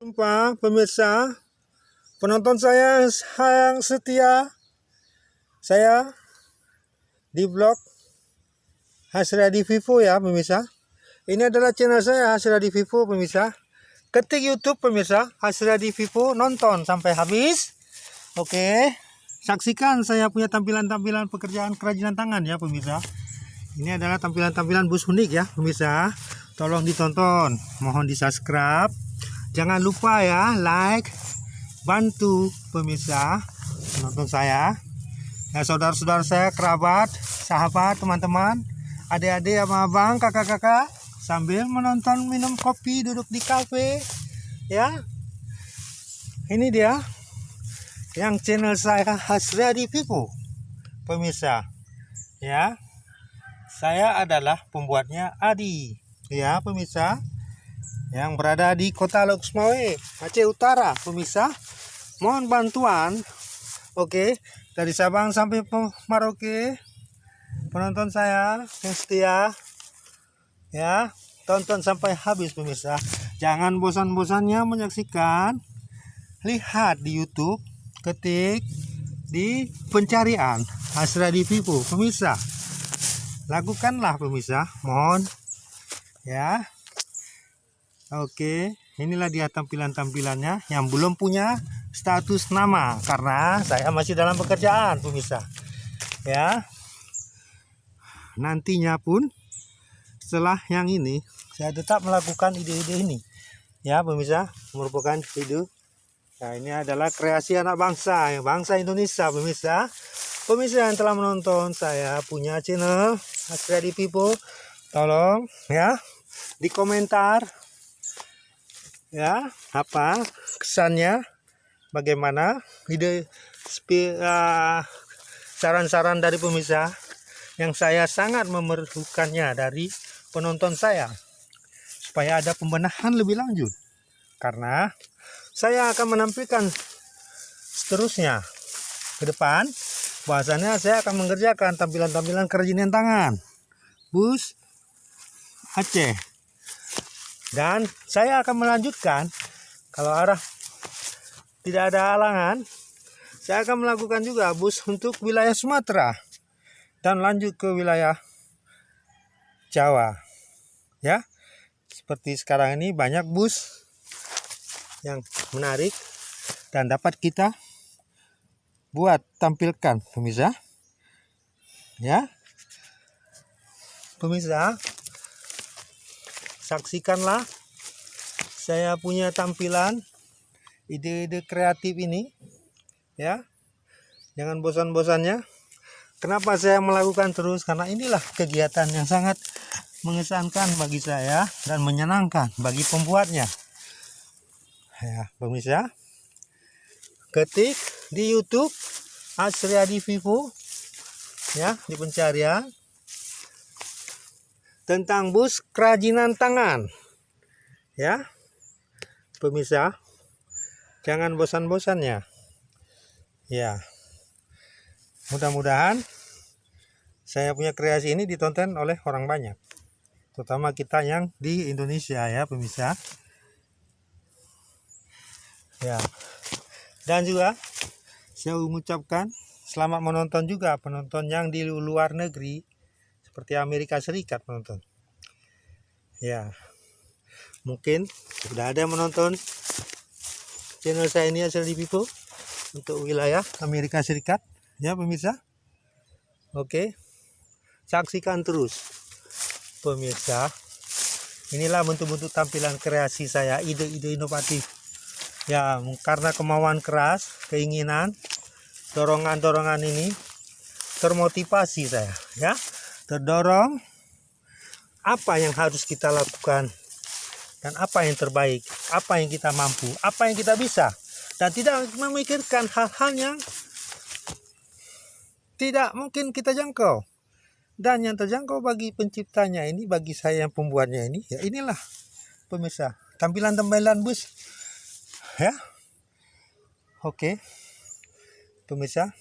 Jumpa pemirsa, penonton saya yang setia, saya di vlog Hasriadi Vivo ya pemirsa. Ini adalah channel saya Hasriadi Vivo pemirsa. Ketik YouTube pemirsa Hasriadi Vivo, nonton sampai habis. Oke, saksikan saya punya tampilan-tampilan pekerjaan kerajinan tangan ya pemirsa. Ini adalah tampilan-tampilan bus unik ya pemirsa. Tolong ditonton, mohon di subscribe. Jangan lupa ya like, bantu pemirsa nonton saya ya, saudara-saudara saya, kerabat, sahabat, teman-teman, adik-adik, abang-abang, kakak-kakak, sambil menonton, minum kopi, duduk di kafe ya. Ini dia yang channel saya Hasriadi Vivo pemirsa ya. Saya adalah pembuatnya Adi ya pemirsa, yang berada di Kota Loksmawe, Aceh Utara pemirsa. Mohon bantuan, oke, dari Sabang sampai Merauke, penonton saya yang setia ya, tonton sampai habis pemirsa. Jangan bosan-bosannya menyaksikan. Lihat di YouTube, ketik di pencarian Hasriadi Vivo pemirsa. Lakukanlah pemirsa, mohon ya. Oke, inilah dia tampilan-tampilannya yang belum punya status nama karena saya masih dalam pekerjaan pemirsa ya. Nantinya pun setelah yang ini saya tetap melakukan ide-ide ini ya pemirsa, merupakan ide. Nah, ini adalah kreasi anak bangsa, bangsa Indonesia pemirsa. Pemirsa yang telah menonton saya punya channel Hasriadi Vivo, tolong ya di komentar ya, apa kesannya, bagaimana ide, saran-saran dari pemirsa yang saya sangat memerlukannya dari penonton saya, supaya ada pembenahan lebih lanjut, karena saya akan menampilkan seterusnya ke depan. Bahasanya saya akan mengerjakan tampilan-tampilan kerajinan tangan bus Aceh. Dan saya akan melanjutkan, kalau arah tidak ada halangan, saya akan melakukan juga bus untuk wilayah Sumatera dan lanjut ke wilayah Jawa ya. Seperti sekarang ini banyak bus yang menarik dan dapat kita buat tampilkan pemirsa ya. Pemirsa, saksikanlah saya punya tampilan ide-ide kreatif ini ya. Jangan bosan-bosannya. Kenapa saya melakukan terus? Karena inilah kegiatan yang sangat mengesankan bagi saya dan menyenangkan bagi pembuatnya ya pemirsa. Ketik di YouTube Hasriadi Vivo ya, di pencarian tentang bus kerajinan tangan ya pemirsa. Jangan bosan-bosannya ya. Mudah-mudahan saya punya kreasi ini ditonton oleh orang banyak, terutama kita yang di Indonesia ya pemirsa ya. Dan juga saya mengucapkan selamat menonton juga penonton yang di luar negeri seperti Amerika Serikat penonton ya. Mungkin sudah ada yang menonton channel saya ini Hasriadi Vivo untuk wilayah Amerika Serikat ya pemirsa. Oke, saksikan terus pemirsa. Inilah bentuk-bentuk tampilan kreasi saya, ide-ide inovatif ya, karena kemauan keras, keinginan, dorongan-dorongan ini termotivasi saya ya, terdorong apa yang harus kita lakukan dan apa yang terbaik, apa yang kita mampu, apa yang kita bisa, dan tidak memikirkan hal-hal yang tidak mungkin kita jangkau dan yang terjangkau bagi penciptanya ini, bagi saya yang pembuatnya ini ya. Inilah pemirsa tampilan-tampilan bus ya. Oke pemirsa,